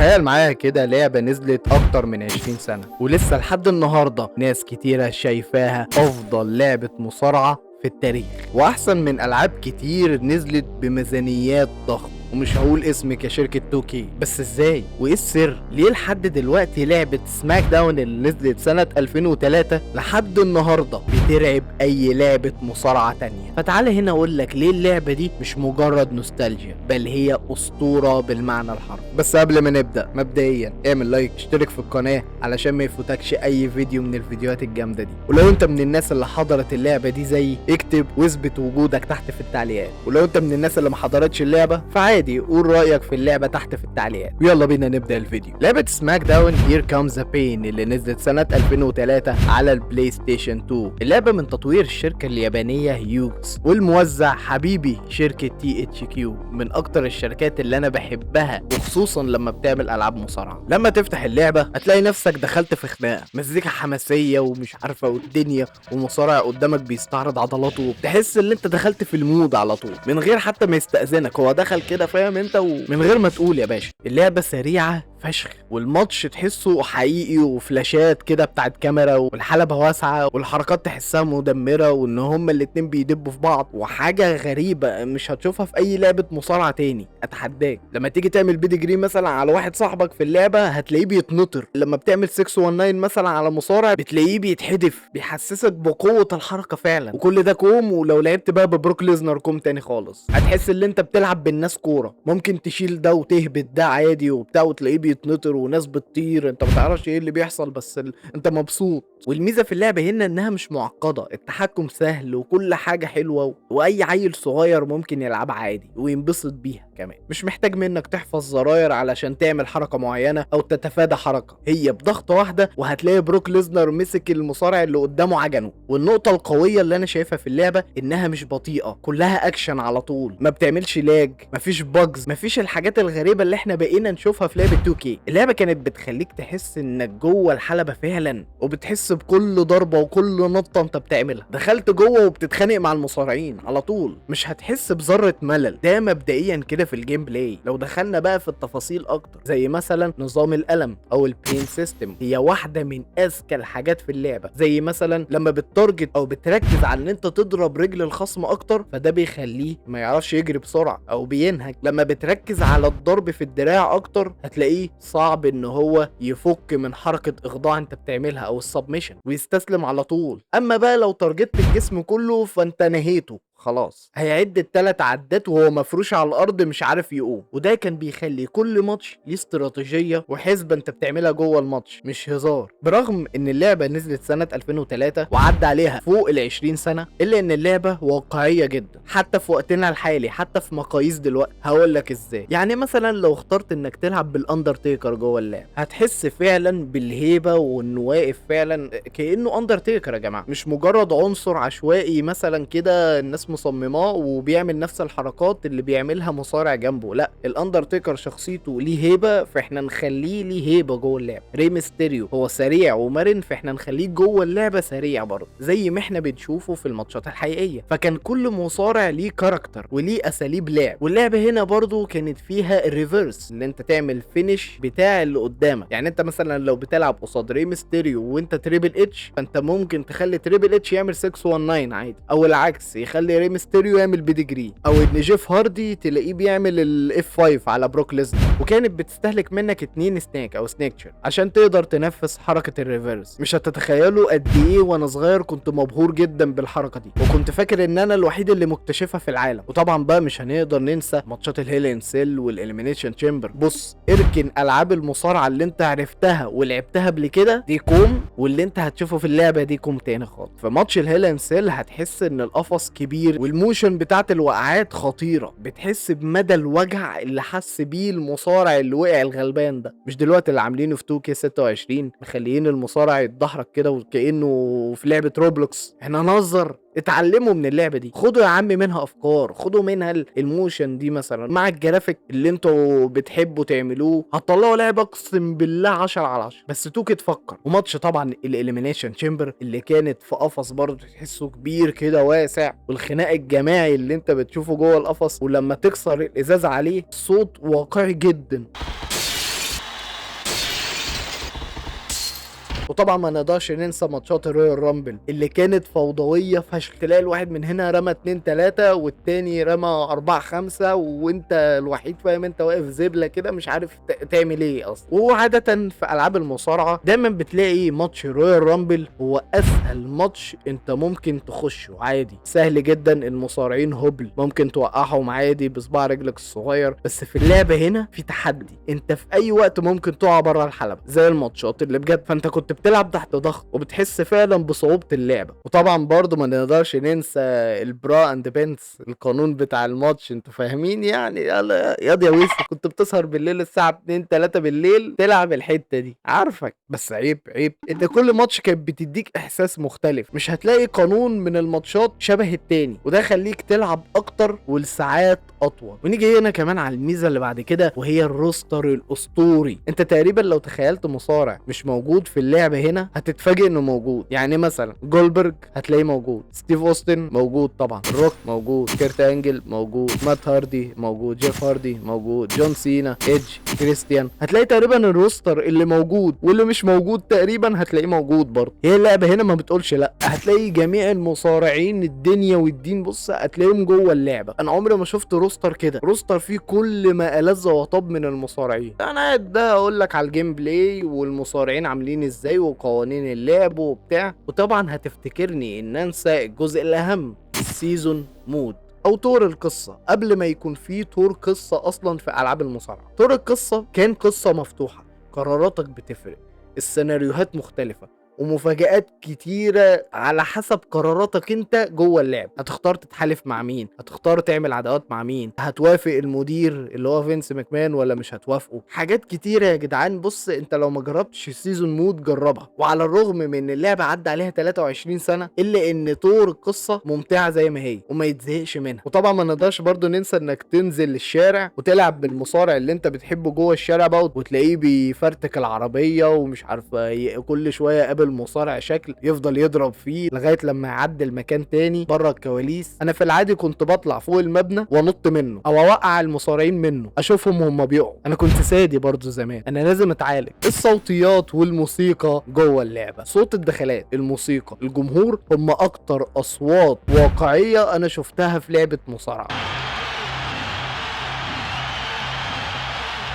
تخيل معايا كده لعبة نزلت أكتر من 20 سنة ولسه لحد النهاردة ناس كتيرة شايفاها أفضل لعبة مصارعة في التاريخ، وأحسن من ألعاب كتير نزلت بميزانيات ضخمة. ومش هقول اسم كشركة 2K، بس ازاي وايه السر؟ ليه لحد دلوقتي لعبة سماك داون اللي نزلت سنة 2003 لحد النهاردة بترعب اي لعبة مصارعة تانية؟ فتعالى هنا اقول لك ليه اللعبة دي مش مجرد نوستالجيا، بل هي اسطورة بالمعنى الحرفي. بس قبل ما نبدأ مبدئيا اعمل لايك، اشترك في القناة علشان ما يفوتكش اي فيديو من الفيديوهات الجامدة دي. ولو انت من الناس اللي حضرت اللعبة دي زي اكتب واثبت وجودك تحت في التعليقات، ولو انت من الناس اللي ما حضرتش اللعبة فعادي قول رأيك في اللعبة تحت في التعليقات. ويلا بينا نبدأ الفيديو. لعبة سماك داون هير كامز ذا بين اللي نزلت سنة 2003 على البلاي ستيشن 2. اللعبة من تطوير الشركة اليابانية هيوكس، والموزع حبيبي شركة THQ، من اكتر الشركات اللي انا بحبها، وخصوصا لما بتعمل العاب مصارعة. لما تفتح اللعبة هتلاقي نفسك دخلت في خناقة، مزيكا حماسية ومش عارفة والدنيا، ومصارع قدامك بيستعرض عضلاته، وبتحس ان انت دخلت في المود على طول من غير حتى ما يستأذنك، هو دخل كده فاهم انت ومن غير ما تقول يا باشا. اللعبة سريعة فشخ، والماتش تحسه حقيقي، وفلاشات كده بتاعت كاميرا، والحلبة واسعة، والحركات تحسها مدمرة، وان هما الاتنين بيدبوا في بعض، وحاجة غريبة مش هتشوفها في اي لعبة مصارعة تاني. اتحداك لما تيجي تعمل بيدجري مثلا على واحد صاحبك في اللعبة هتلاقيه بيتنطر، لما بتعمل 619 مثلا على مصارع بتلاقيه بيتحدف، بيحسسك بقوة الحركة فعلا. وكل ده كوم، ولو لعبت بقى ببروك ليزنر كوم تاني خالص هتحس ان انت بتلعب بالناس كورة، ممكن تشيل ده وتهبط ده عادي وبتاع، وتلاقيه بيتنطر وناس بتطير، انت متعرفش ايه اللي بيحصل بس انت مبسوط. والميزة في اللعبة هنا انها مش معقدة، التحكم سهل وكل حاجة حلوة، واي عيل صغير ممكن يلعبها عادي وينبسط بيها كمان. مش محتاج منك تحفظ زراير علشان تعمل حركة معينة او تتفادى حركة، هي بضغطة واحدة وهتلاقي بروك ليزنر مسك المصارع اللي قدامه عجنه. والنقطة القوية اللي انا شايفها في اللعبة انها مش بطيئة، كلها اكشن على طول، ما بتعملش لاج، مفيش باجز، مفيش الحاجات الغريبة اللي احنا بقينا نشوفها في لعبة 2K. اللعبة كانت بتخليك تحس انك جوه الحلبة فعلا، وبتحس بكل ضربة وكل نطة انت بتعملها. دخلت جوه وبتتخانق مع المصارعين على طول، مش هتحس بذرة ملل. ده مبدئيا كده في الجيم بلاي. لو دخلنا بقى في التفاصيل اكتر، زي مثلا نظام القلم او البين سيستم، هي واحدة من اذكى الحاجات في اللعبة. زي مثلا لما بتارجت او بتركز على ان انت تضرب رجل الخصم اكتر، فده بيخليه ما يعرفش يجري بسرعة او بينهج. لما بتركز على الضرب في الدراع اكتر هتلاقيه صعب ان هو يفك من حركة اخضاع انت بتعملها او السبمشن ويستسلم على طول. اما بقى لو تارجت الجسم كله فانت نهيته خلاص، هيعد التلات عدات وهو مفروش على الارض مش عارف يقوم. وده كان بيخلي كل ماتش ليه استراتيجيه وحسبه انت بتعملها جوه الماتش، مش هزار. برغم ان اللعبه نزلت سنه 2003 وعدى عليها فوق ال 20 سنه، الا ان اللعبه واقعيه جدا حتى في وقتنا الحالي، حتى في مقاييس دلوقتي. هقول لك ازاي. يعني مثلا لو اخترت انك تلعب بالاندرتيكر جوه اللعبه هتحس فعلا بالهيبه، وانه واقف فعلا كانه اندرتيكر يا جماعه، مش مجرد عنصر عشوائي مثلا كده الناس مصمماه وبيعمل نفس الحركات اللي بيعملها مصارع جنبه. لا، الاندرتيكر شخصيته ليه هيبه، فاحنا نخليه ليه هيبه جوه اللعبه. ري ميستيريو هو سريع ومرن، فاحنا نخليه جوه اللعبه سريع برضه زي ما احنا بنشوفه في الماتشات الحقيقيه. فكان كل مصارع ليه كاركتر وليه اساليب لعب. واللعبه هنا برضه كانت فيها الريفرس، ان انت تعمل فينش بتاع اللي قدامك. يعني انت مثلا لو بتلعب قصاد ري ميستيريو وانت تريبل اتش، فانت ممكن تخلي تريبل اتش يعمل 619 عادي، او العكس يخلي ري ميستيريو يعمل بيدجري، او ان جيف هاردي تلاقيه بيعمل الاف 5 على بروك ليزنر. وكانت بتستهلك منك 2 سناك او سنيكتشر عشان تقدر تنفذ حركه الريفرس. مش هتتخيلوا قد ايه وانا صغير كنت مبهور جدا بالحركه دي، وكنت فاكر ان انا الوحيد اللي مكتشفها في العالم. وطبعا بقى مش هنقدر ننسى ماتشات الهيل ان سيل والاليمينيشن تشامبر. بص، اركن العاب المصارعه اللي انت عرفتها ولعبتها قبل كده دي كوم، واللي انت هتشوفه في اللعبه دي كوم تاني خالص. في ماتش الهيل ان سيل هتحس ان القفص كبير، والموشن بتاعت الوقعات خطيره، بتحس بمدى الوجع اللي حس بيه المصارع اللي وقع الغلبان ده. مش دلوقتي اللي عاملينه في 2K26 مخليين المصارع يتدحرج كده وكانه في لعبه روبلوكس. احنا نهزر؟ اتعلموا من اللعبه دي، خدوا يا عم منها افكار، خدوا منها الموشن دي مثلا مع الجرافيك اللي انتوا بتحبوا تعملوه، هتطلعوا لعبه اقسم بالله 10 على 10. بس توكي تفكر. وماتش طبعا الاليمينيشن تشامبر اللي كانت في قفص برضه تحسه كبير كده واسع، والخناق الجماعي اللي انت بتشوفه جوه القفص، ولما تكسر الازاز عليه صوت واقعي جدا. وطبعا ما نقدرش ننسى ماتشات الرويال رامبل اللي كانت فوضويه فشخ، تلاقي الواحد من هنا رمى 2 3 والتاني رمى 4 5 وانت الوحيد فاهم انت واقف زبله كده مش عارف تعمل ايه اصلا. وعاده في العاب المصارعه دايما بتلاقي ماتش رويال رامبل هو اسهل ماتش انت ممكن تخشه عادي، سهل جدا، المصارعين هبل ممكن توقعهم عادي بصباع رجلك الصغير. بس في اللعبه هنا في تحدي، انت في اي وقت ممكن تقع بره الحلبه زي الماتشات اللي بجد، فانت كنت بتلعب تحت ضغط وبتحس فعلا بصعوبه اللعبه. وطبعا برضو ما نقدرش ننسى البرا اند بنس، القانون بتاع الماتش انتوا فاهمين يعني. يلا يا ويس كنت بتسهر بالليل الساعه 2 3 بالليل تلعب الحته دي، عارفك. بس عيب ان كل ماتش كانت بتديك احساس مختلف، مش هتلاقي قانون من الماتشات شبه التاني، وده يخليك تلعب اكتر والساعات اطول. ونيجي هنا كمان على الميزه اللي بعد كده وهي الروستر الاسطوري. انت تقريبا لو تخيلت مصارع مش موجود في اللعبه هنا هتتفاجئ انه موجود. يعني مثلا جولبرج هتلاقيه موجود، ستيف اوستن موجود، طبعا الروك موجود، كيرت انجل موجود، مات هاردي موجود، جيف هاردي موجود، جون سينا، ايدج، كريستيان. هتلاقي تقريبا الروستر اللي موجود واللي مش موجود تقريبا هتلاقيه موجود برضه. هي اللعبه هنا ما بتقولش لا، هتلاقي جميع المصارعين الدنيا والدين بص هتلاقيهم جوه اللعبه. انا عمري ما شفت روستر كده، روستر فيه كل ما ألذ وطاب من المصارعين. انا قاعد ده اقول لك على الجيم بلاي والمصارعين عاملين ازاي وقوانين اللعب وبتاع. وطبعا هتفتكرني ان انسى الجزء الاهم، السيزون مود او طور القصه، قبل ما يكون فيه طور قصه اصلا في العاب المصارعه. طور القصه كان قصه مفتوحه، قراراتك بتفرق، السيناريوهات مختلفه ومفاجآت كتيرة على حسب قراراتك انت جوه اللعب. هتختار تتحالف مع مين، هتختار تعمل عداوات مع مين، هتوافق المدير اللي هو فينس ماكمان ولا مش هتوافقه. حاجات كتيرة يا جدعان. بص انت لو ما جربتش السيزون مود جربها. وعلى الرغم من ان اللعبة عدى عليها 23 سنة الا ان طور القصة ممتعة زي ما هي وما يتزهقش منها. وطبعا ما نقدرش برضو ننسى انك تنزل الشارع وتلعب بالمصارع اللي انت بتحبه جوه الشارع بقى، وتلاقيه بيفرتك العربية ومش عارفة كل شوية قابل المصارع شكل يفضل يضرب فيه لغايه لما يعدي المكان تاني بره الكواليس. انا في العادي كنت بطلع فوق المبنى وانط منه او اوقع المصارعين منه اشوفهم هم بيقعوا. انا كنت سادي برضو زمان، انا لازم اتعالج. الصوتيات والموسيقى جوه اللعبه، صوت الدخلات، الموسيقى، الجمهور، هم اكتر اصوات واقعيه انا شفتها في لعبه مصارعه.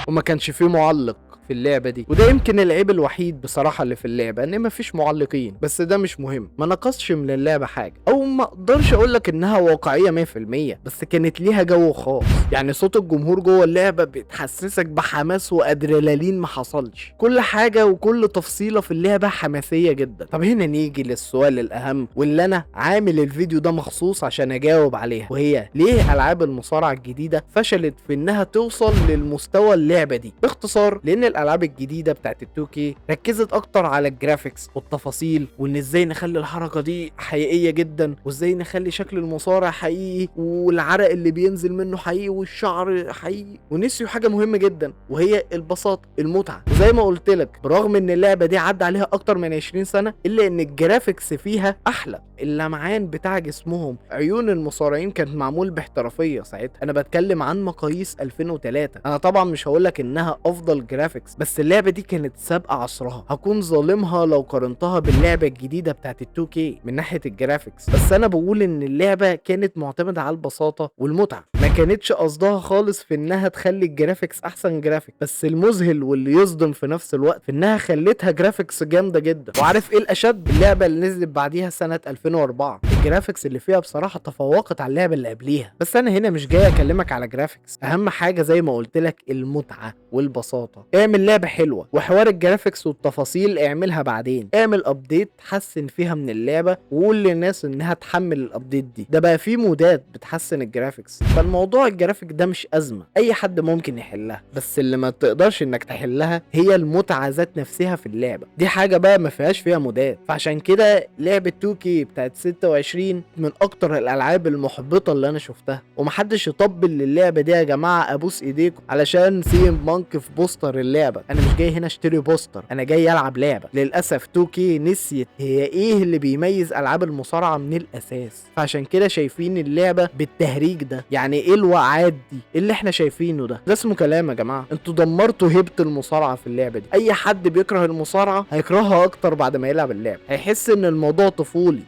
وما كانش فيه معلق في اللعبه دي، وده يمكن العيب الوحيد بصراحه اللي في اللعبه، ان مفيش معلقين. بس ده مش مهم، ما نقصش من اللعبه حاجه، او ما اقدرش اقول لك انها واقعيه 100%، بس كانت ليها جو خاص. يعني صوت الجمهور جوه اللعبه بتحسسك بحماس وادرينالين ما حصلش. كل حاجه وكل تفصيله في اللعبه حماسيه جدا. طب هنا نيجي للسؤال الاهم واللي انا عامل الفيديو ده مخصوص عشان اجاوب عليها، وهي ليه العاب المصارعه الجديده فشلت في انها توصل للمستوى اللعبه دي؟ باختصار لان الالعاب الجديده بتاعت ال2K ركزت اكتر على الجرافيكس والتفاصيل، وان ازاي نخلي الحركه دي حقيقيه جدا، وازاي نخلي شكل المصارع حقيقي والعرق اللي بينزل منه حقيقي والشعر حقيقي. ونسيوا حاجه مهمه جدا وهي البساطه، المتعه. وزي ما قلت لك برغم ان اللعبه دي عدى عليها اكتر من 20 سنه الا ان الجرافيكس فيها احلى. اللمعان بتاع جسمهم، عيون المصارعين كانت معمول باحترافيه ساعتها. انا بتكلم عن مقاييس 2003. انا طبعا مش هقول لك انها افضل جرافيكس، بس اللعبه دي كانت سابقه عصرها. هكون ظالمها لو قارنتها باللعبه الجديده بتاعت ال2K من ناحيه الجرافيكس، بس انا بقول ان اللعبه كانت معتمده على البساطه والمتعه، ما كانتش قصدها خالص في انها تخلي الجرافيكس احسن جرافيك. بس المذهل واللي يصدم في نفس الوقت في انها خلتها جرافيكس جامده جدا. وعارف ايه الاشد؟ اللعبه اللي نزلت بعديها سنه 2004 الجرافيكس اللي فيها بصراحه تفوقت على اللعبه اللي قبليها. بس انا هنا مش جاي اكلمك على جرافيكس، اهم حاجه زي ما قلت لك المتعه والبساطه. اعمل لعبه حلوه، وحوار الجرافيكس والتفاصيل اعملها بعدين. اعمل ابديت حسن فيها من اللعبه وقول للناس انها تحمل الابديت دي. ده بقى فيه مودات بتحسن الجرافيكس، فالموضوع الجرافيك ده مش ازمه، اي حد ممكن يحلها. بس اللي ما تقدرش انك تحلها هي المتعه ذات نفسها في اللعبه. دي حاجه بقى ما فيهاش فيها مودات. فعشان كده لعبه 2K بتاعت 26 2020 من اكتر الالعاب المحبطه اللي انا شفتها، ومحدش يطبل للعبه دي يا جماعه، ابوس ايديكم علشان سي ام بانك في بوستر اللعبه. انا مش جاي هنا اشتري بوستر، انا جاي العب لعبه. للاسف 2K نسيت هي ايه اللي بيميز العاب المصارعه من الاساس، فعشان كده شايفين اللعبه بالتهريج ده. يعني ايه الوعاد دي اللي احنا شايفينه ده اسمه كلام يا جماعه؟ انتوا دمرتوا هيبه المصارعه في اللعبه دي. اي حد بيكره المصارعه هيكرهها اكتر بعد ما يلعب اللعبه، هيحس ان الموضوع طفولي.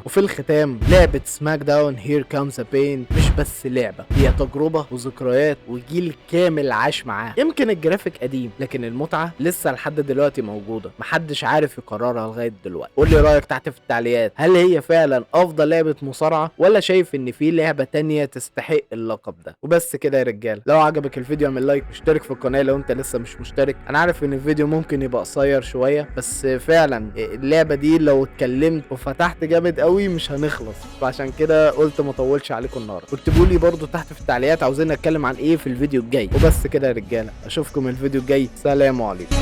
وفي الختام، لعبه سماك داون هير كامز ا بين مش بس لعبه، هي تجربه وذكريات وجيل كامل عاش معاها. يمكن الجرافيك قديم لكن المتعه لسه لحد دلوقتي موجوده، محدش عارف يقررها لغايه دلوقتي. قول لي رايك تحت في التعليقات، هل هي فعلا افضل لعبه مصارعه ولا شايف ان في لعبه تانية تستحق اللقب ده؟ وبس كده يا رجاله، لو عجبك الفيديو اعمل لايك واشترك في القناه لو انت لسه مش مشترك. انا عارف ان الفيديو ممكن يبقى قصير شويه، بس فعلا اللعبه دي لو اتكلمت وفتحت جامد قوي مش هنخلص، فعشان كده قلت ما اطولش عليكم النهارده. اكتبوا لي برده تحت في التعليقات عاوزين اتكلم عن ايه في الفيديو الجاي. وبس كده يا رجاله، اشوفكم الفيديو الجاي، سلام عليكم.